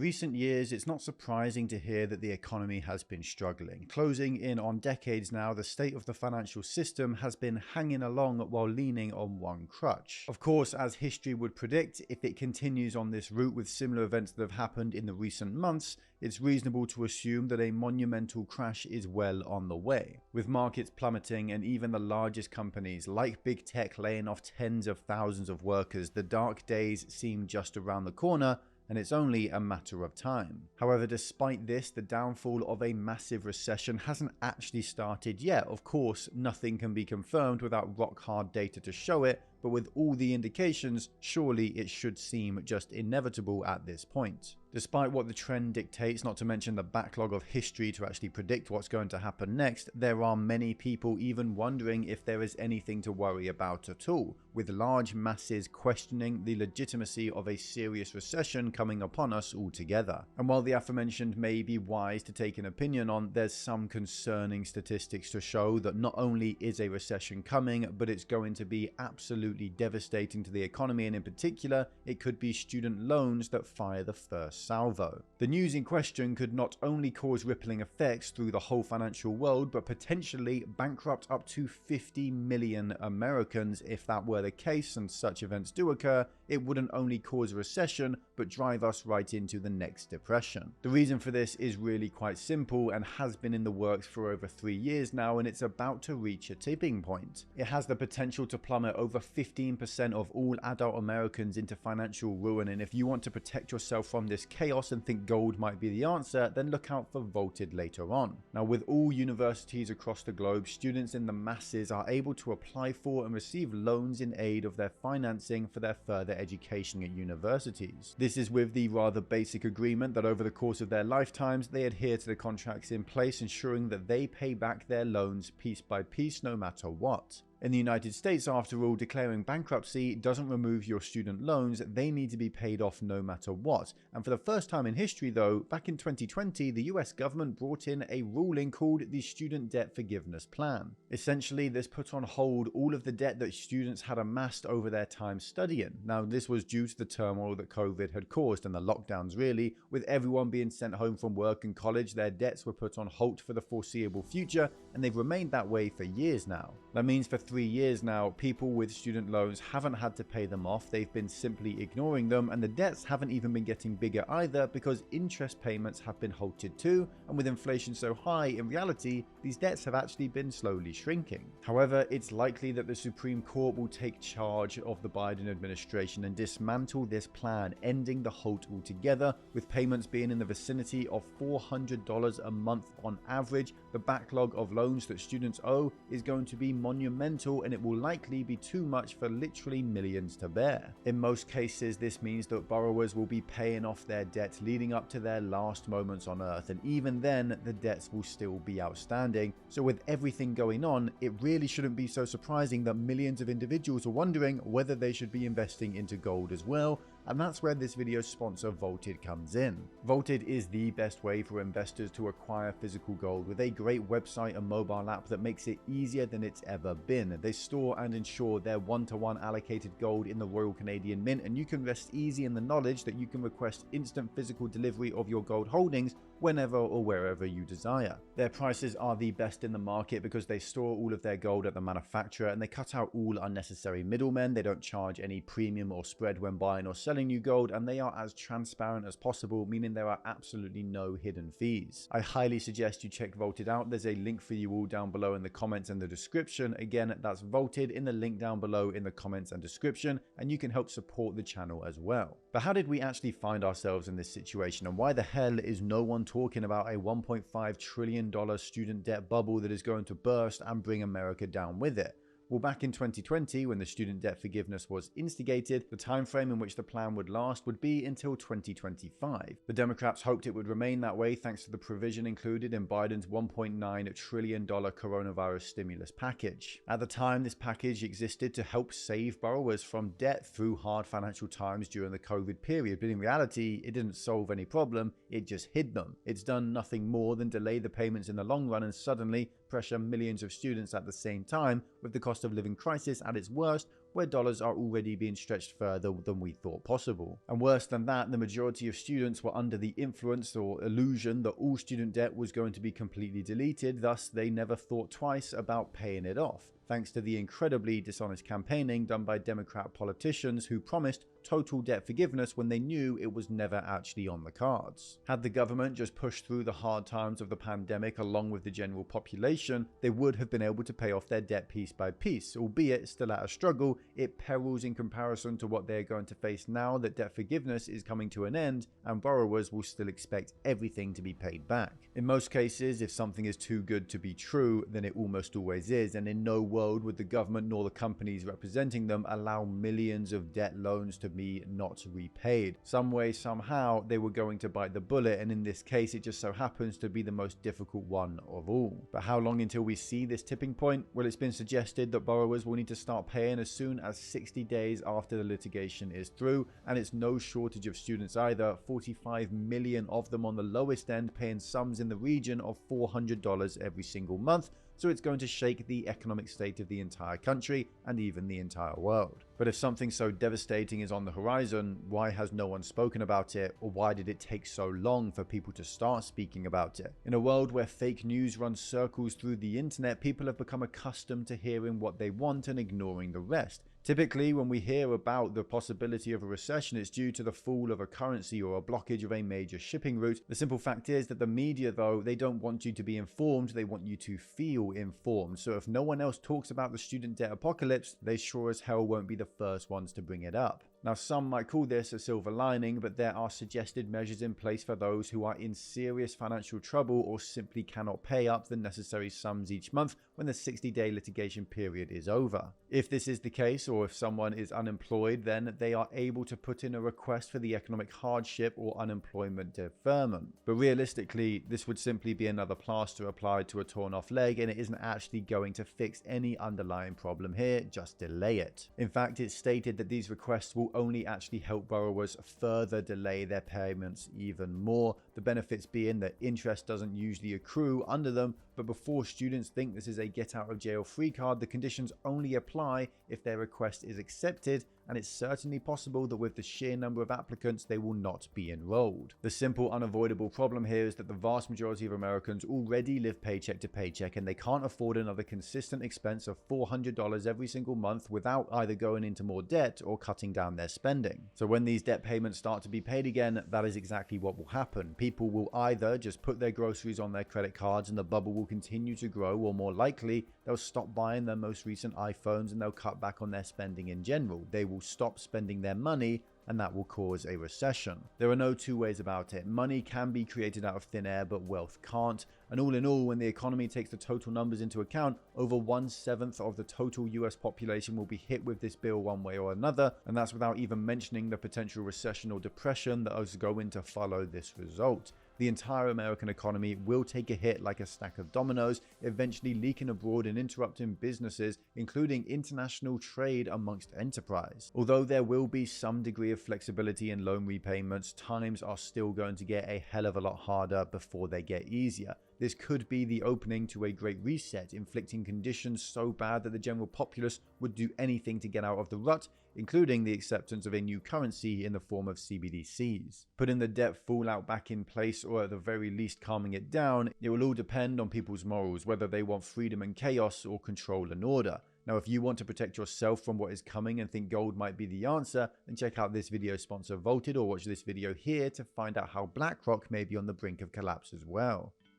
Recent years, it's not surprising to hear that the economy has been struggling. Closing in on decades now, the state of the financial system has been hanging along while leaning on one crutch. Of course, as history would predict, if it continues on this route with similar events that have happened in the recent months, it's reasonable to assume that a monumental crash is well on the way. With markets plummeting and even the largest companies like big tech laying off tens of thousands of workers, the dark days seem just around the corner, and it's only a matter of time. However, despite this, the downfall of a massive recession hasn't actually started yet. Of course, nothing can be confirmed without rock-hard data to show it, but with all the indications, surely it should seem just inevitable at this point. Despite what the trend dictates, not to mention the backlog of history to actually predict what's going to happen next, there are many people even wondering if there is anything to worry about at all, with large masses questioning the legitimacy of a serious recession coming upon us altogether. And while the aforementioned may be wise to take an opinion on, there's some concerning statistics to show that not only is a recession coming, but it's going to be absolutely devastating to the economy, and in particular, it could be student loans that fire the first salvo. The news in question could not only cause rippling effects through the whole financial world, but potentially bankrupt up to 50 million Americans. If that were the case, and such events do occur, it wouldn't only cause a recession, but drive us right into the next depression. The reason for this is really quite simple and has been in the works for over 3 years now, and it's about to reach a tipping point. It has the potential to plummet over 15% of all adult Americans into financial ruin, and if you want to protect yourself from this chaos and think gold might be the answer, then look out for Vaulted later on. Now, with all universities across the globe, students in the masses are able to apply for and receive loans in aid of their financing for their further education at universities. This is with the rather basic agreement that over the course of their lifetimes, they adhere to the contracts in place, ensuring that they pay back their loans piece by piece no matter what. In the United States, after all, declaring bankruptcy doesn't remove your student loans, they need to be paid off no matter what. And for the first time in history though, back in 2020, the US government brought in a ruling called the Student Debt Forgiveness Plan. Essentially, this put on hold all of the debt that students had amassed over their time studying. Now, this was due to the turmoil that COVID had caused and the lockdowns really. With everyone being sent home from work and college, their debts were put on hold for the foreseeable future, and they've remained that way for years now. That means for 3 years now, people with student loans haven't had to pay them off, they've been simply ignoring them, and the debts haven't even been getting bigger either because interest payments have been halted too, and with inflation so high, in reality, these debts have actually been slowly shrinking. However, it's likely that the Supreme Court will take charge of the Biden administration and dismantle this plan, ending the halt altogether, with payments being in the vicinity of $400 a month on average. The backlog of loans that students owe is going to be monumental, and it will likely be too much for literally millions to bear. In most cases, this means that borrowers will be paying off their debts leading up to their last moments on earth, and even then, the debts will still be outstanding. So with everything going on, it really shouldn't be so surprising that millions of individuals are wondering whether they should be investing into gold as well, and that's where this video's sponsor Vaulted comes in. Vaulted is the best way for investors to acquire physical gold, with a great website and mobile app that makes it easier than it's ever been. They store and insure their one-to-one allocated gold in the Royal Canadian Mint, and you can rest easy in the knowledge that you can request instant physical delivery of your gold holdings whenever or wherever you desire. Their prices are the best in the market because they store all of their gold at the manufacturer, and they cut out all unnecessary middlemen. They don't charge any premium or spread when buying or selling you gold, and they are as transparent as possible, meaning there are absolutely no hidden fees. I highly suggest you check Vaulted out. There's a link for you all down below in the comments and the description. Again, that's Vaulted in the link down below in the comments and description, and you can help support the channel as well. But how did we actually find ourselves in this situation, and why the hell is no one talking about a $1.5 trillion student debt bubble that is going to burst and bring America down with it? Well, back in 2020, when the student debt forgiveness was instigated, the time frame in which the plan would last would be until 2025. The Democrats hoped it would remain that way thanks to the provision included in Biden's $1.9 trillion coronavirus stimulus package. At the time, this package existed to help save borrowers from debt through hard financial times during the COVID period, but in reality, it didn't solve any problem, it just hid them. It's done nothing more than delay the payments in the long run and suddenly pressure millions of students at the same time, with the cost of living crisis at its worst, where dollars are already being stretched further than we thought possible. And worse than that, the majority of students were under the influence or illusion that all student debt was going to be completely deleted, thus they never thought twice about paying it off, thanks to the incredibly dishonest campaigning done by Democrat politicians who promised total debt forgiveness when they knew it was never actually on the cards. Had the government just pushed through the hard times of the pandemic along with the general population, they would have been able to pay off their debt piece by piece, albeit still at a struggle. It perils in comparison to what they are going to face now that debt forgiveness is coming to an end and borrowers will still expect everything to be paid back. In most cases, if something is too good to be true, then it almost always is, and in no world would the government nor the companies representing them allow millions of debt loans to be not repaid. Some way, somehow, they were going to bite the bullet, and in this case, it just so happens to be the most difficult one of all. But how long until we see this tipping point? Well, it's been suggested that borrowers will need to start paying as soon as 60 days after the litigation is through, and it's no shortage of students either, 45 million of them on the lowest end paying sums in the region of $400 every single month. So it's going to shake the economic state of the entire country and even the entire world. But if something so devastating is on the horizon, why has no one spoken about it, or why did it take so long for people to start speaking about it? In a world where fake news runs circles through the internet, people have become accustomed to hearing what they want and ignoring the rest. Typically, when we hear about the possibility of a recession, it's due to the fall of a currency or a blockage of a major shipping route. The simple fact is that the media, though, they don't want you to be informed, they want you to feel informed. So if no one else talks about the student debt apocalypse, they sure as hell won't be the first ones to bring it up. Now, some might call this a silver lining, but there are suggested measures in place for those who are in serious financial trouble or simply cannot pay up the necessary sums each month when the 60-day litigation period is over. If this is the case, or if someone is unemployed, then they are able to put in a request for the economic hardship or unemployment deferment. But realistically, this would simply be another plaster applied to a torn off leg, and it isn't actually going to fix any underlying problem here, just delay it. In fact, it's stated that these requests will only actually help borrowers further delay their payments even more, the benefits being that interest doesn't usually accrue under them, but before students think this is a get out of jail free card, the conditions only apply if their request is accepted, and it's certainly possible that with the sheer number of applicants, they will not be enrolled. The simple, unavoidable problem here is that the vast majority of Americans already live paycheck to paycheck, and they can't afford another consistent expense of $400 every single month without either going into more debt or cutting down their spending. So when these debt payments start to be paid again, that is exactly what will happen. People will either just put their groceries on their credit cards and the bubble will continue to grow, or more likely, they'll stop buying their most recent iPhones and they'll cut back on their spending in general. They will stop spending their money, and that will cause a recession. There are no two ways about it. Money can be created out of thin air, but wealth can't. And all in all, when the economy takes the total numbers into account, over 1/7 of the total US population will be hit with this bill one way or another, and that's without even mentioning the potential recession or depression that is going to follow this result. The entire American economy will take a hit like a stack of dominoes, eventually leaking abroad and interrupting businesses, including international trade amongst enterprise. Although there will be some degree of flexibility in loan repayments, times are still going to get a hell of a lot harder before they get easier. This could be the opening to a great reset, inflicting conditions so bad that the general populace would do anything to get out of the rut, including the acceptance of a new currency in the form of CBDCs. Putting the debt fallout back in place, or at the very least calming it down, it will all depend on people's morals, whether they want freedom and chaos or control and order. Now, if you want to protect yourself from what is coming and think gold might be the answer, then check out this video sponsor Vaulted, or watch this video here to find out how BlackRock may be on the brink of collapse as well.